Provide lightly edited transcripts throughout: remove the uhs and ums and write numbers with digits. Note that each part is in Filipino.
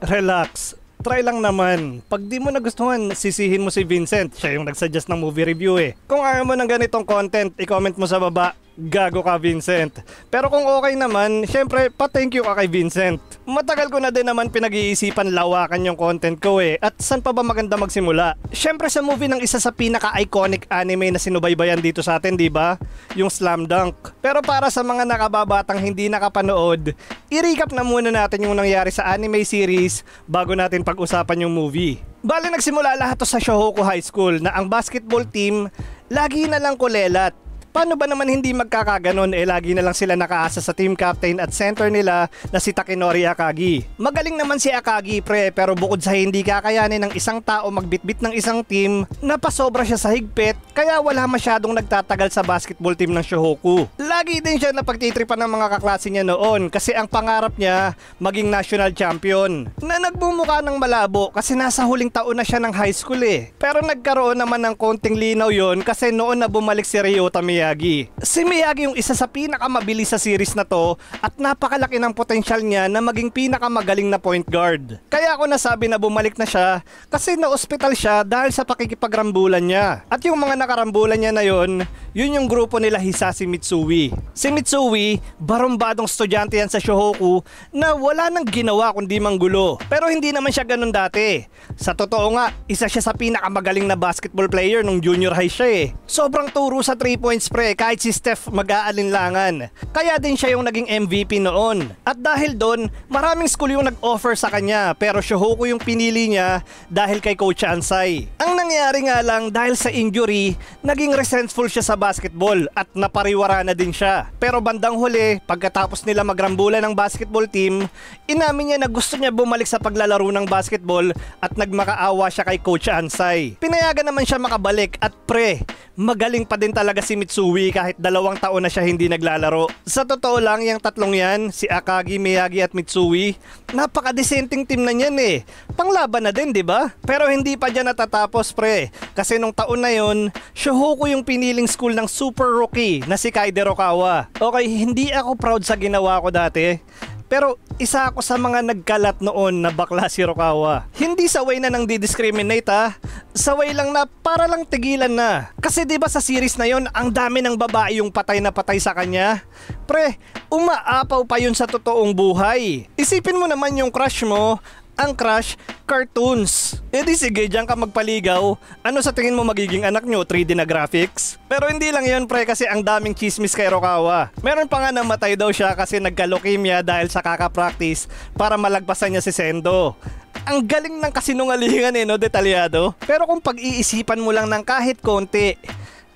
Relax. Try lang naman. Pag di mo nagustuhan, sisihin mo si Vincent. Siya yung nagsuggest ng movie review eh. Kung ayaw mo ng ganitong content, i-comment mo sa baba. Gago ka, Vincent. Pero kung okay naman, syempre, pa-thank you ka kay Vincent. Matagal ko na din naman pinag-iisipan lawakan yung content ko eh. At saan pa ba maganda magsimula? Syempre sa movie ng isa sa pinaka-iconic anime na sinubaybayan dito sa atin, di ba? Yung Slam Dunk. Pero para sa mga nakababatang hindi nakapanood, i-recap na muna natin yung nangyari sa anime series bago natin pag-usapan yung movie. Bale, nagsimula lahat to sa Shohoku High School na ang basketball team lagi na lang kulelat. Paano ba naman hindi magkakaganon lagi na lang sila nakaasa sa team captain at center nila na si Takenori Akagi. Magaling naman si Akagi pre, pero bukod sa hindi kakayanin ng isang tao magbitbit ng isang team, napasobra siya sa higpit kaya wala masyadong nagtatagal sa basketball team ng Shohoku. Lagi din siya napagtitripan ng mga kaklase niya noon kasi ang pangarap niya maging national champion na nagbumuka ng malabo kasi nasa huling taon na siya ng high school eh. Pero nagkaroon naman ng konting linaw yon kasi noon na bumalik si Ryota Miyagi. Si Miyagi yung isa sa pinakamabilis sa series na to at napakalaki ng potensyal niya na maging pinakamagaling na point guard. Kaya ako nasabi na bumalik na siya kasi na-ospital siya dahil sa pakikipagrambulan niya. At yung mga nakarambulan niya na yun yung grupo nila Hisashi Mitsui. Si Mitsui, barumbadong estudyante yan sa Shohoku na wala nang ginawa kundi manggulo. Pero hindi naman siya ganun dati. Sa totoo nga, isa siya sa pinakamagaling na basketball player nung junior high siya eh. Sobrang turo sa 3 points pre, kahit si Steph mag-aalinlangan. Kaya din siya yung naging MVP noon. At dahil doon, maraming school yung nag-offer sa kanya pero Shohoku yung pinili niya dahil kay Coach Ansai. Ang nangyari nga lang dahil sa injury, naging resentful siya sa basketball at napariwara na din siya. Pero bandang huli, pagkatapos nila magrambulan ng basketball team, inamin niya na gusto niya bumalik sa paglalaro ng basketball at nagmakaawa siya kay Coach Ansai. Pinayagan naman siya makabalik at pre, magaling pa din talaga si Mitsui kahit 2 taon na siya hindi naglalaro. Sa totoo lang, yung tatlong yan, si Akagi, Miyagi at Mitsui, napaka-desenting team na yan eh. Panglaban na din, di ba? Pero hindi pa dyan natatapos pre, kasi nung taon na yon, Shohoku yung piniling school ng super rookie na si Kaide Rokawa. Okay, hindi ako proud sa ginawa ko dati, pero isa ako sa mga nagkalat noon na bakla si Rokawa. Hindi sa way na nang didiscriminate sa way lang na para lang tigilan na. Kasi diba sa series na yon, ang dami ng babae yung patay na patay sa kanya. Pre, umaapaw pa yun sa totoong buhay. Isipin mo naman yung crush mo, ang crush, cartoons. E di sige, diyan ka magpaligaw. Ano sa tingin mo magiging anak nyo? 3D na graphics? Pero hindi lang yun pre, kasi ang daming chismis kay Rokawa. Meron pa nga namatay daw siya kasi nagka-leukemia dahil sa kaka-practice para malagpasan niya si Sendo. Ang galing ng kasinungalingan no, detalyado. Pero kung pag-iisipan mo lang ng kahit konti,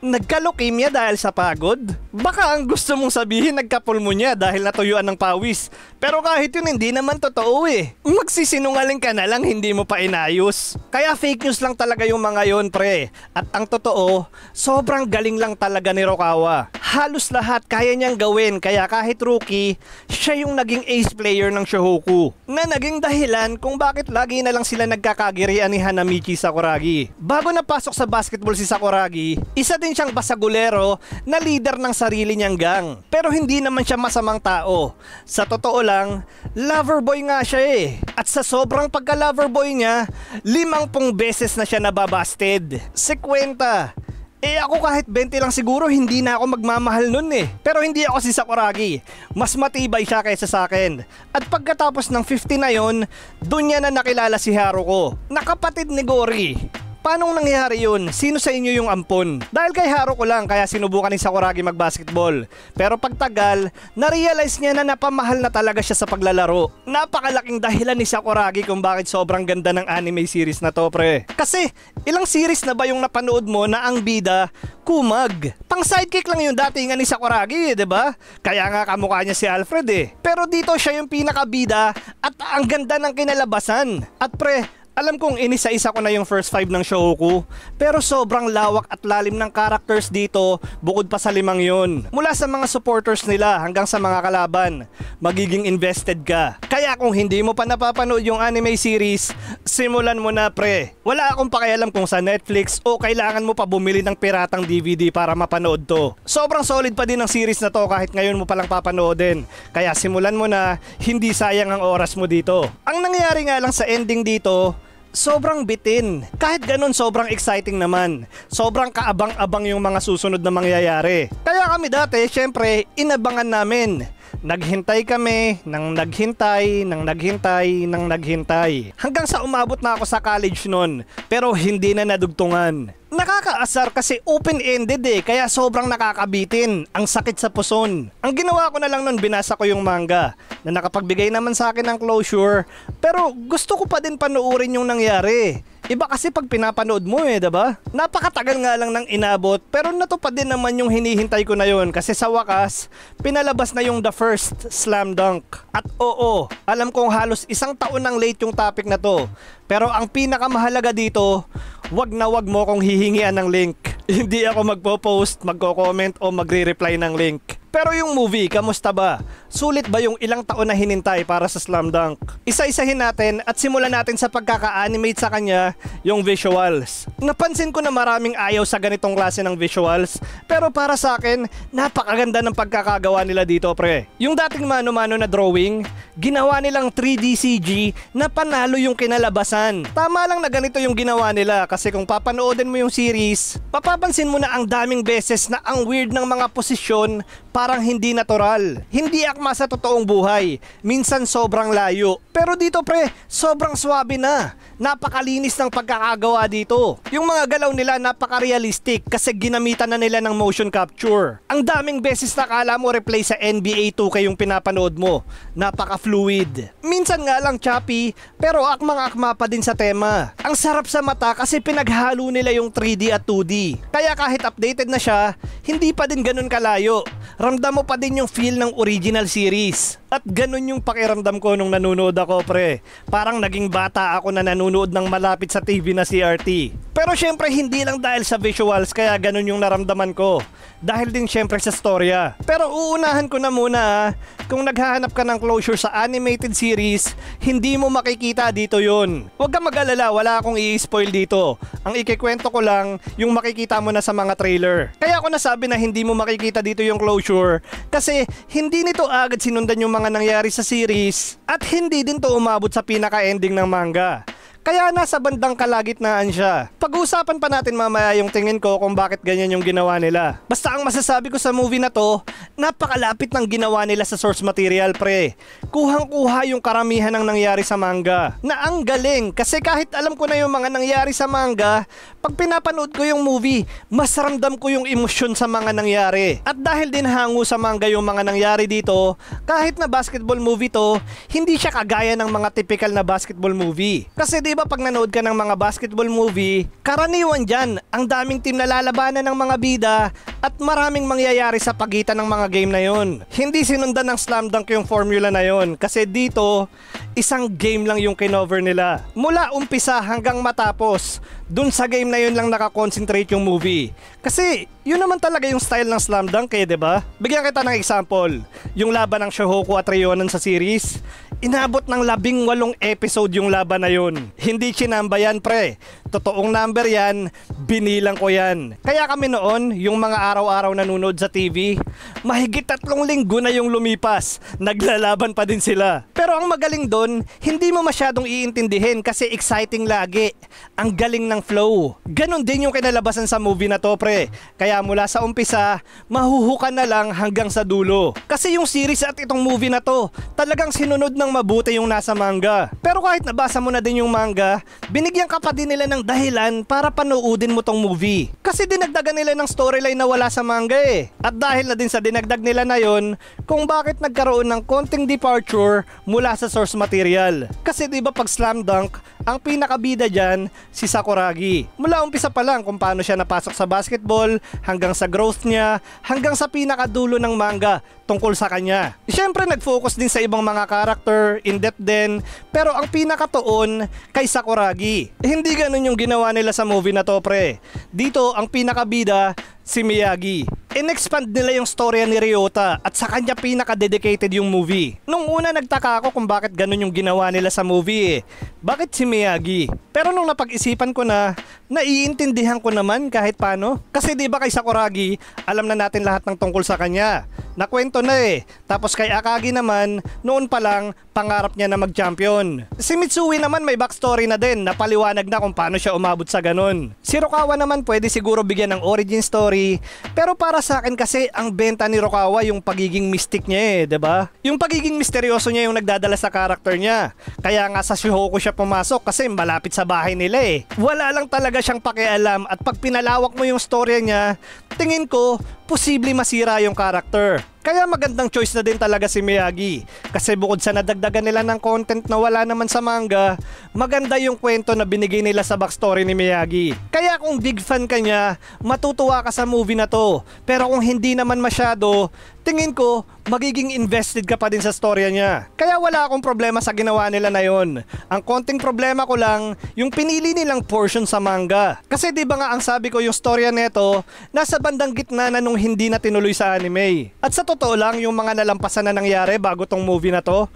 nagka-leukemia dahil sa pagod? Baka ang gusto mong sabihin nagka-pulmonya dahil natuyuan ng pawis. Pero kahit yun hindi naman totoo eh. Magsisinungaling ka na lang, hindi mo pa inayos. Kaya fake news lang talaga yung mga yon pre. At ang totoo, sobrang galing lang talaga ni Rokawa. Halos lahat kaya niyang gawin, kaya kahit rookie, siya yung naging ace player ng Shohoku. Na naging dahilan kung bakit lagi na lang sila nagkakagirian ni Hanamichi Sakuragi. Bago napasok sa basketball si Sakuragi, isa din siyang basagulero na leader ng sarili niyang gang. Pero hindi naman siya masamang tao. Sa totoo lang, loverboy nga siya eh. At sa sobrang pagka-loverboy niya, 50 beses na siya nababasted. 50. Ako kahit 20 lang siguro hindi na ako magmamahal nun eh. Pero hindi ako si Sakuragi. Mas matibay siya kaysa sa akin. At pagkatapos ng 50 na yon, dun niya na nakilala si Haruko, na kapatid ni Gori. Paano nangyari yun? Sino sa inyo yung ampon? Dahil kay Haruko lang kaya sinubukan ni Sakuragi magbasketball. Pero pagtagal, na-realize niya na napamahal na talaga siya sa paglalaro. Napakalaking dahilan ni Sakuragi kung bakit sobrang ganda ng anime series na to pre. Kasi ilang series na ba yung napanood mo na ang bida kumag? Pang sidekick lang yung datingan ni Sakuragi, diba? Kaya nga kamukha niya si Alfred eh. Pero dito siya yung pinakabida at ang ganda ng kinalabasan. At pre, Alam kong inisa-isa ko na yung first 5 ng Shohoku, pero sobrang lawak at lalim ng characters dito bukod pa sa 5 yun. Mula sa mga supporters nila hanggang sa mga kalaban, magiging invested ka. Kaya kung hindi mo pa napapanood yung anime series, simulan mo na pre. Wala akong pakialam kung sa Netflix o kailangan mo pa bumili ng piratang DVD para mapanood to. Sobrang solid pa din ang series na to kahit ngayon mo palang papanoodin. Kaya simulan mo na, hindi sayang ang oras mo dito. Ang nangyari nga lang sa ending dito, sobrang bitin. Kahit ganun sobrang exciting naman. Sobrang kaabang-abang yung mga susunod na mangyayari. Kaya kami dati, syempre, inabangan namin. Naghintay kami, nang naghintay, nang naghintay, nang naghintay. Hanggang sa umabot na ako sa college nun, pero hindi na nadugtungan. Nakakaasar kasi open-ended kaya sobrang nakakabitin. Ang sakit sa puson. Ang ginawa ko na lang nun, binasa ko yung manga na nakapagbigay naman sa akin ng closure, pero gusto ko pa din panoorin yung nangyari. Iba kasi pag pinapanood mo diba? Napakatagal nga lang ng inabot, pero natupad din naman yung hinihintay ko na yun kasi sa wakas, pinalabas na yung The First Slam Dunk. At oo, alam kong halos 1 taon nang late yung topic na to, pero ang pinakamahalaga dito, wag na wag mo kong hihingian ng link. Hindi ako magpo-post, magko-comment o magre-reply ng link. Pero yung movie, kamusta ba? Sulit ba yung ilang taon na hinintay para sa Slam Dunk? Isa-isahin natin at simulan natin sa pagkaka-animate sa kanya yung visuals. Napansin ko na maraming ayaw sa ganitong klase ng visuals, pero para sa akin, napakaganda ng pagkakagawa nila dito pre. Yung dating mano-mano na drawing, ginawa nilang 3D CG na panalo yung kinalabasan. Tama lang na ganito yung ginawa nila kasi kung papanoodin mo yung series, mapapansin mo na ang daming beses na ang weird ng mga posisyon, parang hindi natural. Hindi akma sa totoong buhay. Minsan sobrang layo. Pero dito pre, sobrang swabe na. Napakalinis ng pagkakagawa dito. Yung mga galaw nila napaka-realistic kasi ginamitan na nila ng motion capture. Ang daming beses na kala mo replay sa NBA 2K yung pinapanood mo. Napaka-fluid. Minsan nga lang choppy, pero akmang-akma pa din sa tema. Ang sarap sa mata kasi pinaghalo nila yung 3D at 2D. Kaya kahit updated na siya, hindi pa din ganun kalayo. Ramdam mo pa din yung feel ng original series. At ganun yung pakiramdam ko nung nanonood ako pre. Parang naging bata ako na nanonood ng malapit sa TV na CRT. Pero syempre hindi lang dahil sa visuals kaya ganun yung naramdaman ko. Dahil din syempre sa storya. Pero uunahan ko na muna kung naghahanap ka ng closure sa animated series, hindi mo makikita dito yun. Huwag kang mag-alala, wala akong i-spoil dito. Ang ikikwento ko lang yung makikita mo na sa mga trailer. Kaya ako nasabi na hindi mo makikita dito yung closure kasi hindi nito agad sinundan yung mga nangyari sa series at hindi din to umabot sa pinaka-ending ng manga. Kaya nasa bandang kalagitnaan siya. Pag-uusapan pa natin mamaya yung tingin ko kung bakit ganyan yung ginawa nila. Basta ang masasabi ko sa movie na to, napakalapit ng ginawa nila sa source material pre. Kuhang-kuha yung karamihan ng nangyari sa manga. Na ang galing kasi kahit alam ko na yung mga nangyari sa manga, pag pinapanood ko yung movie, mas ramdam ko yung emosyon sa mga nangyari. At dahil din hango sa manga yung mga nangyari dito, kahit na basketball movie to, hindi siya kagaya ng mga typical na basketball movie. Kasi diba pag nanood ka ng mga basketball movie, karaniwan dyan, ang daming team na lalabanan ng mga bida at maraming mangyayari sa pagitan ng mga game na yon. Hindi sinundan ng Slam Dunk yung formula na yon kasi dito, isang game lang yung kinover nila. Mula umpisa hanggang matapos, dun sa game na yun lang nakakonsentrate yung movie. Kasi yun naman talaga yung style ng Slam Dunk diba? Bigyan kita ng example, yung laban ng Shohoku at Ryonan sa series, inabot ng 18 episode yung laban na yun. Hindi chinamba yan pre. Totoong number yan, binilang ko yan. Kaya kami noon, yung mga araw-araw nanonood sa TV, mahigit 3 linggo na yung lumipas. Naglalaban pa din sila. Pero ang magaling doon, hindi mo masyadong iintindihin kasi exciting lagi. Ang galing ng flow. Ganon din yung kinalabasan sa movie na to pre. Kaya mula sa umpisa, mahuhukan na lang hanggang sa dulo. Kasi yung series at itong movie na to, talagang sinunod ng mabuti yung nasa manga. Pero kahit nabasa mo na din yung manga, binigyan ka pa din nila ng dahilan para panoodin mo tong movie. Kasi dinagdagan nila ng storyline na wala sa manga At dahil na din sa dinagdag nila na yon, kung bakit nagkaroon ng konting departure mula sa source material. Kasi diba pag Slam Dunk, Ang pinakabida dyan, si Sakuragi. Mula umpisa pa lang kung paano siya napasok sa basketball, hanggang sa growth niya, hanggang sa pinakadulo ng manga tungkol sa kanya. Siyempre nag-focus din sa ibang mga karakter, in-depth din, pero ang pinakatoon kay Sakuragi. Hindi ganun yung ginawa nila sa movie na to, pre. Dito, ang pinakabida, si Miyagi. In-expand nila yung storya ni Ryota at sa kanya pinaka-dedicated yung movie. Nung una nagtaka ako kung bakit ganun yung ginawa nila sa movie eh. Bakit si Miyagi? Pero nung napag-isipan ko na, naiintindihan ko naman kahit paano. Kasi di ba kay Sakuragi, alam na natin lahat ng tungkol sa kanya. Nakwento na eh. Tapos kay Akagi naman, noon pa lang, pangarap niya na mag-champion. Si Mitsui naman may backstory na din, napaliwanag na kung paano siya umabot sa ganun. Si Rukawa naman pwede siguro bigyan ng origin story, pero para sa akin kasi ang benta ni Rukawa yung pagiging mystic niya eh, 'di ba? Yung pagiging misteryoso niya yung nagdadala sa character niya. Kaya nga sa Shihoku siya pumasok kasi malapit sa bahay nila eh. Wala lang talaga siyang pakialam at pag pinalawak mo yung storya niya, tingin ko posible masira yung character. Kaya magandang choice na din talaga si Miyagi. Kasi bukod sa nadagdagan nila ng content na wala naman sa manga, maganda yung kwento na binigay nila sa backstory ni Miyagi. Kaya kung big fan ka niya, matutuwa ka sa movie na to. Pero kung hindi naman masyado, tingin ko magiging invested ka pa din sa storya niya. Kaya wala akong problema sa ginawa nila na yon. Ang konting problema ko lang, yung pinili nilang portion sa manga. Kasi di ba nga ang sabi ko yung storya neto, nasa bandang gitna na nung hindi na tinuloy sa anime. At sa totoo lang, yung mga nalampasan na nangyari bago tong movie na to,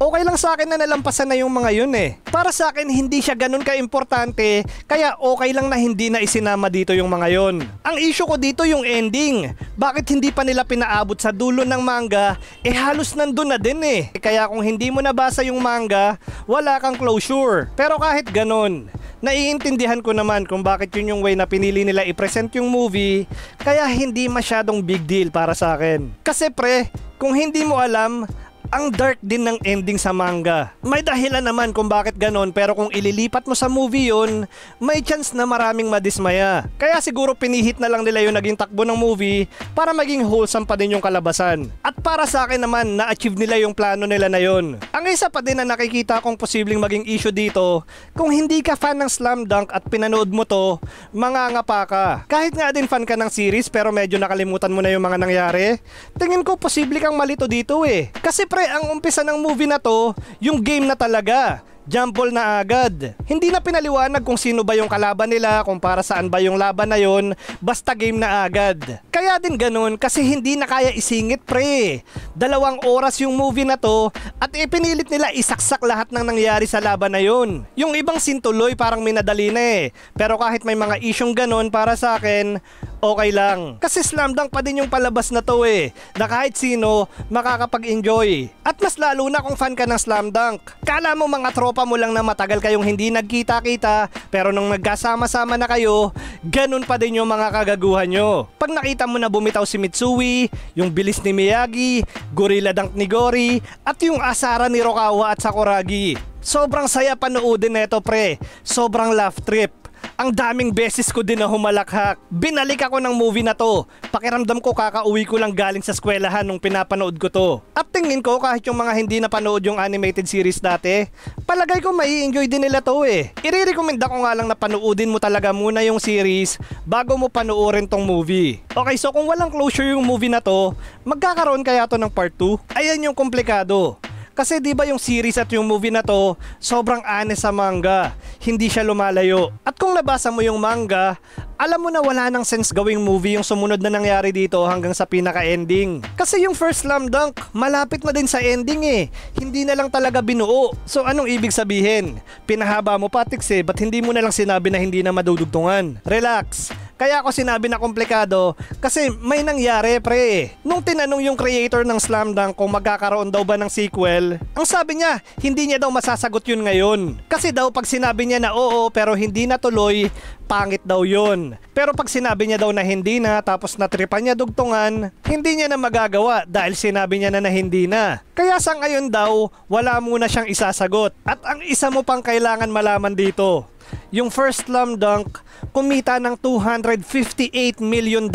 okay lang sa akin na nalampasan na yung mga yun eh. Para sa akin, hindi siya ganun ka-importante, kaya okay lang na hindi na isinama dito yung mga yun. Ang issue ko dito yung ending. Bakit hindi pa nila pinaabot sa dulo ng manga, eh halos nandun na din eh. Kaya kung hindi mo nabasa yung manga, wala kang closure. Pero kahit ganun, naiintindihan ko naman kung bakit yun yung way na pinili nila i-present yung movie, kaya hindi masyadong big deal para sa akin. Kasi pre, kung hindi mo alam, ang dark din ng ending sa manga. May dahilan naman kung bakit ganon, pero kung ililipat mo sa movie yun, may chance na maraming madismaya. Kaya siguro pinihit na lang nila yung naging takbo ng movie para maging wholesome pa din yung kalabasan. At para sa akin naman, na-achieve nila yung plano nila na yun. Ang isa pa din na nakikita kong posibleng maging issue dito, kung hindi ka fan ng Slam Dunk at pinanood mo to, mangangapa ka. Kahit nga din fan ka ng series pero medyo nakalimutan mo na yung mga nangyari, tingin ko posible kang malito dito eh. Kasi pre, ang umpisa ng movie na to, yung game na talaga. Jump ball na agad. Hindi na pinaliwanag kung sino ba yung kalaban nila, kung para saan ba yung laban na yon, basta game na agad. Kaya din ganun kasi hindi na kaya isingit pre. 2 oras yung movie na to at ipinilit nila isaksak lahat ng nangyari sa laban na yon. Yung ibang sintuloy parang minadali na eh. Pero kahit may mga isyong ganun, para sa akin, okay lang. Kasi Slam Dunk pa din yung palabas na to eh, na kahit sino makakapag-enjoy. At mas lalo na kung fan ka ng Slam Dunk. Kala mo mga tropa mo lang na matagal kayong hindi nagkita-kita, pero nung nagkasama-sama na kayo, ganun pa din yung mga kagaguhan nyo. Pag nakita mo na bumitaw si Mitsui, yung bilis ni Miyagi, gorilla dunk ni Gori, at yung asara ni Rukawa at Sakuragi. Sobrang saya panoodin neto pre, sobrang laugh trip. Ang daming beses ko din na humalakhak. Binalik ako ng movie na to. Pakiramdam ko kakauwi ko lang galing sa eskwelahan nung pinapanood ko to. At tingin ko kahit yung mga hindi napanood yung animated series dati, palagay ko mai-enjoy din nila to eh. Ire-recommend ko nga lang na panoodin mo talaga muna yung series bago mo panoorin tong movie. Okay, so kung walang closure yung movie na to, magkakaroon kaya to ng part 2? Ayan yung komplikado. Kasi di ba yung series at yung movie na to, sobrang honest sa manga. Hindi siya lumalayo. At kung nabasa mo yung manga, alam mo na wala nang sense gawing movie yung sumunod na nangyari dito hanggang sa pinaka-ending. Kasi yung first Slam Dunk, malapit na din sa ending eh. Hindi na lang talaga binuo. So anong ibig sabihin? Pinahaba mo pa, Tix eh, ba't hindi mo na lang sinabi na hindi na madudugtungan? Relax. Kaya ako sinabi na komplikado kasi may nangyari pre. Nung tinanong yung creator ng Slam Dunk kung magkakaroon daw ba ng sequel, ang sabi niya, hindi niya daw masasagot yun ngayon. Kasi daw pag sinabi niya na oo pero hindi natuloy, pangit daw yun. Pero pag sinabi niya daw na hindi na tapos natripan niya dugtungan, hindi niya na magagawa dahil sinabi niya na hindi na. Kaya sa ngayon daw, wala muna siyang isasagot. At ang isa mo pang kailangan malaman dito, yung first Slam Dunk kumita ng $258 million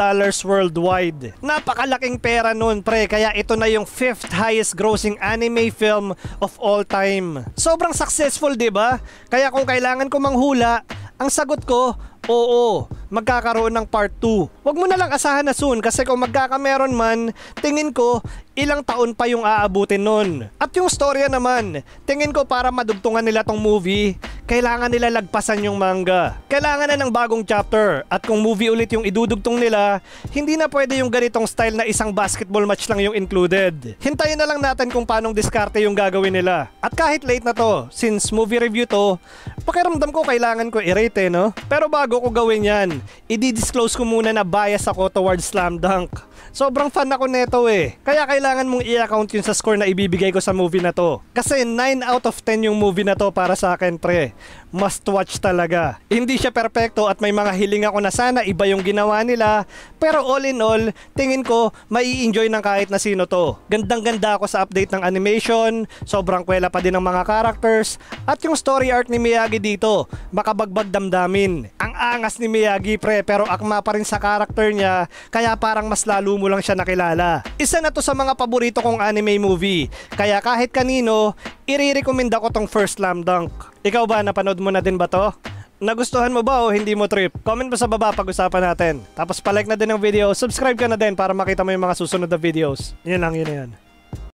worldwide. Napakalaking pera nun, pre, kaya ito na yung 5th highest grossing anime film of all time. Sobrang successful, 'di ba? Kaya kung kailangan ko manghula, ang sagot ko, oo, magkakaroon ng part 2. Huwag mo na lang asahan na soon kasi kung magkakameron man, tingin ko ilang taon pa yung aabutin nun. At yung storya naman, tingin ko para madugtungan nila tong movie, kailangan nila lagpasan yung manga. Kailangan na ng bagong chapter. At kung movie ulit yung idudugtong nila, hindi na pwede yung ganitong style na isang basketball match lang yung included. Hintayin na lang natin kung paanong diskarte yung gagawin nila. At kahit late na to, since movie review to, pakiramdam ko kailangan ko i-rate no? Pero bago ko gawin yan, i-disclose ko muna na bias ako towards Slam Dunk. Sobrang fan ako neto kaya kailangan mong i-account yun sa score na ibibigay ko sa movie na to. Kasi 9 out of 10 yung movie na to para sa akin, pre. Must watch talaga. Hindi siya perpekto at may mga hiling ako na sana iba yung ginawa nila, pero all in all, tingin ko mai-enjoy ng kahit na sino to. Gandang-ganda ako sa update ng animation, sobrang kwela pa din ng mga characters, at yung story arc ni Miyagi dito, makabagbag damdamin. Ang angas ni Miyagi, pre, pero akma pa rin sa character niya, kaya parang mas lalo mo lang siya nakilala. Isa na to sa mga paborito kong anime movie, kaya kahit kanino, i-recommend ako tong first Slam Dunk. Ikaw ba, napanood mo na din ba to? Nagustuhan mo ba o hindi mo trip? Comment mo sa baba, pag-usapan natin. Tapos palike na din ang video, subscribe ka na din para makita mo yung mga susunod na videos. Yun lang, yun na yan.